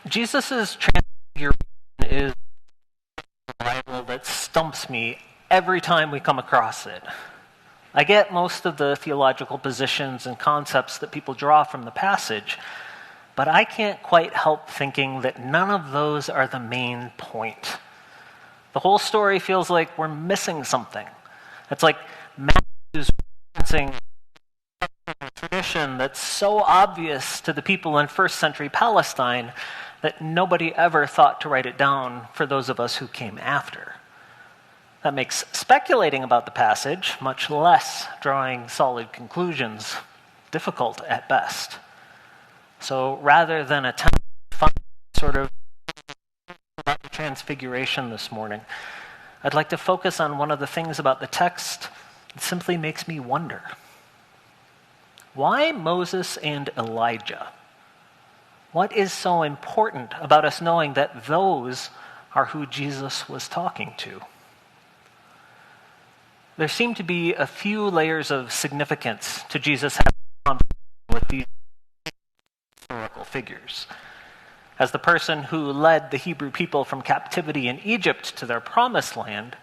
Jesus' transfiguration is a Bible that stumps me every time we come across it. I get most of the theological positions and concepts that people draw from the passage, but I can't quite help thinking that none of those are the main point. The whole story feels like we're missing something. It's like Matthew's referencing a tradition that's so obvious to the people in first century Palestine that nobody ever thought to write it down for those of us who came after. That makes speculating about the passage, much less drawing solid conclusions, difficult at best. So rather than attempt to find sort of about the transfiguration this morning, I'd like to focus on one of the things about the text that simply makes me wonder. Why Moses and Elijah? What is so important about us knowing that those are who Jesus was talking to? There seem to be a few layers of significance to Jesus having a conversation with these historical figures. As the person who led the Hebrew people from captivity in Egypt to their promised land,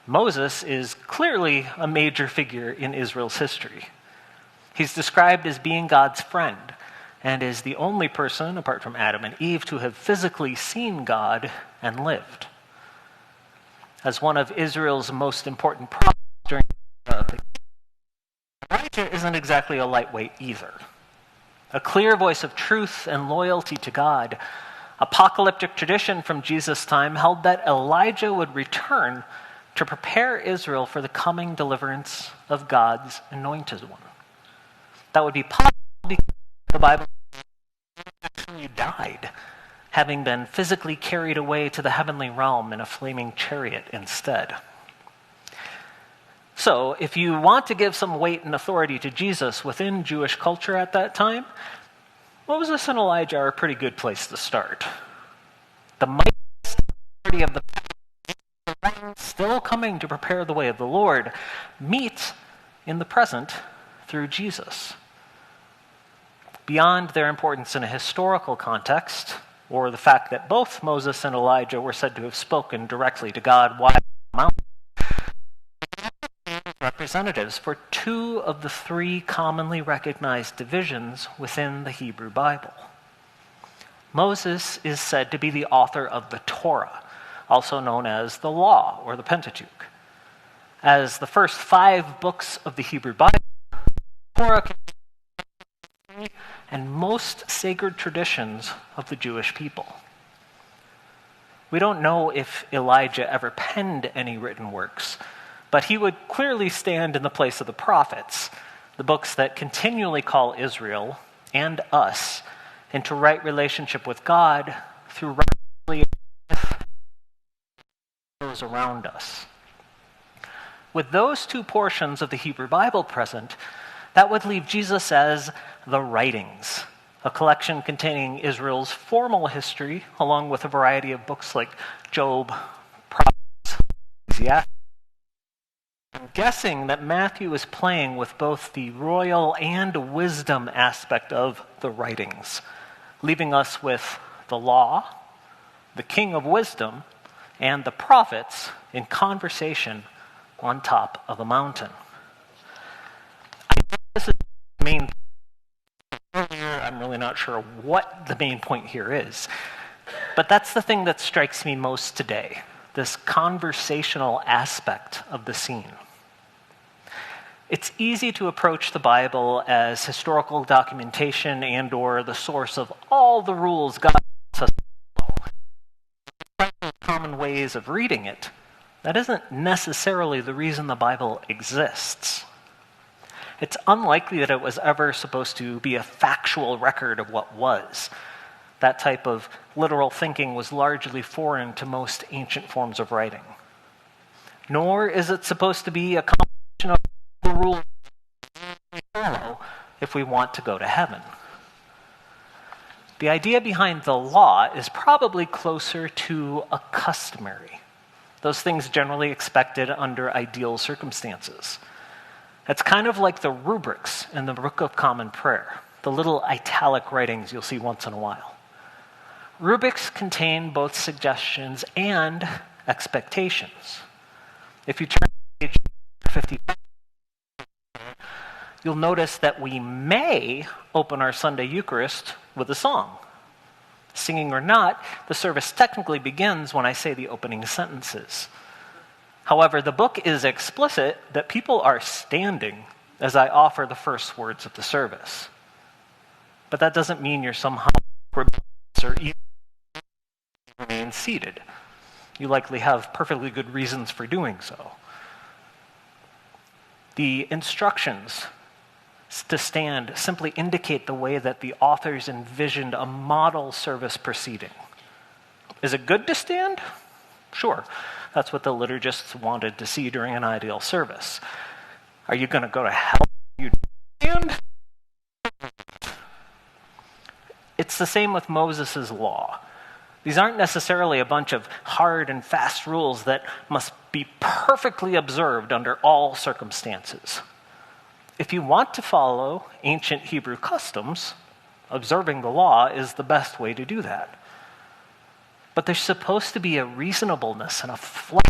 Moses is clearly a major figure in Israel's history. He's described as being God's friend and is the only person, apart from Adam and Eve, to have physically seen God and lived. As one of Israel's most important prophets during the Elijah isn't exactly a lightweight either. A clear voice of truth and loyalty to God, apocalyptic tradition from Jesus' time held that Elijah would return to prepare Israel for the coming deliverance of God's anointed one. That would be possible because the Bible actually died, having been physically carried away to the heavenly realm in a flaming chariot instead. So, if you want to give some weight and authority to Jesus within Jewish culture at that time, Moses and Elijah are a pretty good place to start. The mightiest authority of the one still coming to prepare the way of the Lord meet in the present through Jesus. Beyond their importance in a historical context, or the fact that both Moses and Elijah were said to have spoken directly to God while on the mountain, representatives for two of the three commonly recognized divisions within the Hebrew Bible. Moses is said to be the author of the Torah, also known as the Law or the Pentateuch. As the first 5 books of the Hebrew Bible, Torah contains and most sacred traditions of the Jewish people. We don't know if Elijah ever penned any written works, but he would clearly stand in the place of the prophets, the books that continually call Israel and us into right relationship with God through reconciliation with those around us. With those two portions of the Hebrew Bible present, that would leave Jesus as the writings, a collection containing Israel's formal history, along with a variety of books like Job, Proverbs, Ecclesiastes. I'm guessing that Matthew is playing with both the royal and wisdom aspect of the writings, leaving us with the law, the king of wisdom, and the prophets in conversation on top of a mountain. I think this is the main point earlier. I'm really not sure what the main point here is, but that's the thing that strikes me most today, this conversational aspect of the scene. It's easy to approach the Bible as historical documentation and or the source of all the rules God wants us to follow. Despite the common ways of reading it, that isn't necessarily the reason the Bible exists. It's unlikely that it was ever supposed to be a factual record of what was. That type of literal thinking was largely foreign to most ancient forms of writing. Nor is it supposed to be a combination of the rules we follow if we want to go to heaven. The idea behind the law is probably closer to a customary, those things generally expected under ideal circumstances. It's kind of like the rubrics in the Book of Common Prayer, the little italic writings you'll see once in a while. Rubrics contain both suggestions and expectations. If you turn to page 55, you'll notice that we may open our Sunday Eucharist with a song. Singing or not, the service technically begins when I say the opening sentences. However, the book is explicit that people are standing as I offer the first words of the service. But that doesn't mean you're somehow rebellious or even remain seated. You likely have perfectly good reasons for doing so. The instructions to stand simply indicate the way that the authors envisioned a model service proceeding. Is it good to stand? Sure. That's what the liturgists wanted to see during an ideal service. Are you going to go to hell if you stand? It's the same with Moses' law. These aren't necessarily a bunch of hard and fast rules that must be perfectly observed under all circumstances. If you want to follow ancient Hebrew customs, observing the law is the best way to do that. But there's supposed to be a reasonableness and a flex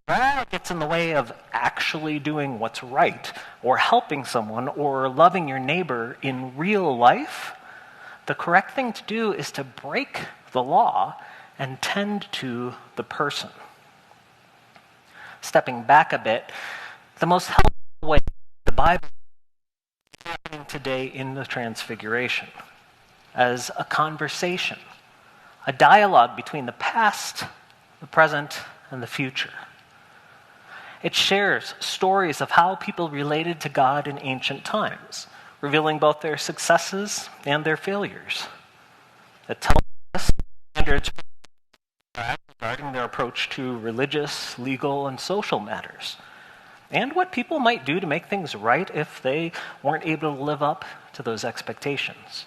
that gets in the way of actually doing what's right, or helping someone, or loving your neighbor in real life. The correct thing to do is to break the law and tend to the person. Stepping back a bit, the most helpful way the Bible is happening today in the Transfiguration as a conversation, a dialogue between the past, the present, and the future. It shares stories of how people related to God in ancient times, revealing both their successes and their failures. It tells us standards regarding their approach to religious, legal, and social matters, and what people might do to make things right if they weren't able to live up to those expectations.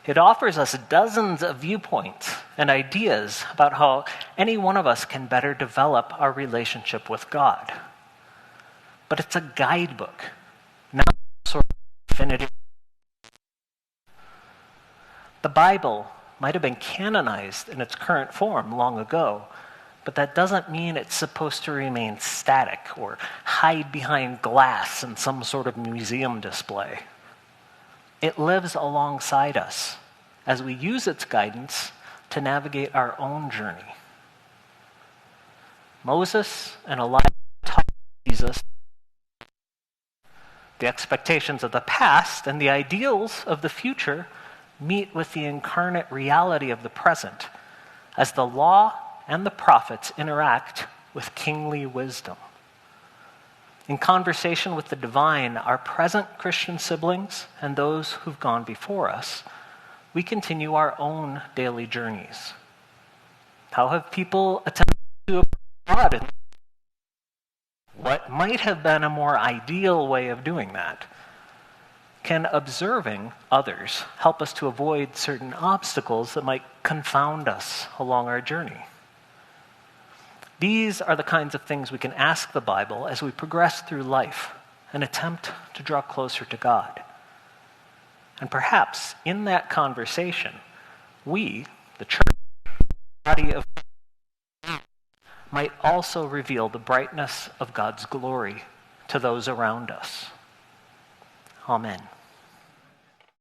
It offers us dozens of viewpoints and ideas about how any one of us can better develop our relationship with God. But it's a guidebook, not sort of definitive. The Bible might have been canonized in its current form long ago, but that doesn't mean it's supposed to remain static or hide behind glass in some sort of museum display. It lives alongside us as we use its guidance to navigate our own journey. Moses and Elijah taught Jesus the expectations of the past and the ideals of the future meet with the incarnate reality of the present as the law and the prophets interact with kingly wisdom. In conversation with the divine, our present Christian siblings and those who've gone before us, we continue our own daily journeys. How have people attempted to approach God in what might have been a more ideal way of doing that? Can observing others help us to avoid certain obstacles that might confound us along our journey? These are the kinds of things we can ask the Bible as we progress through life and attempt to draw closer to God. And perhaps in that conversation, we, the church, body of God, might also reveal the brightness of God's glory to those around us. Amen.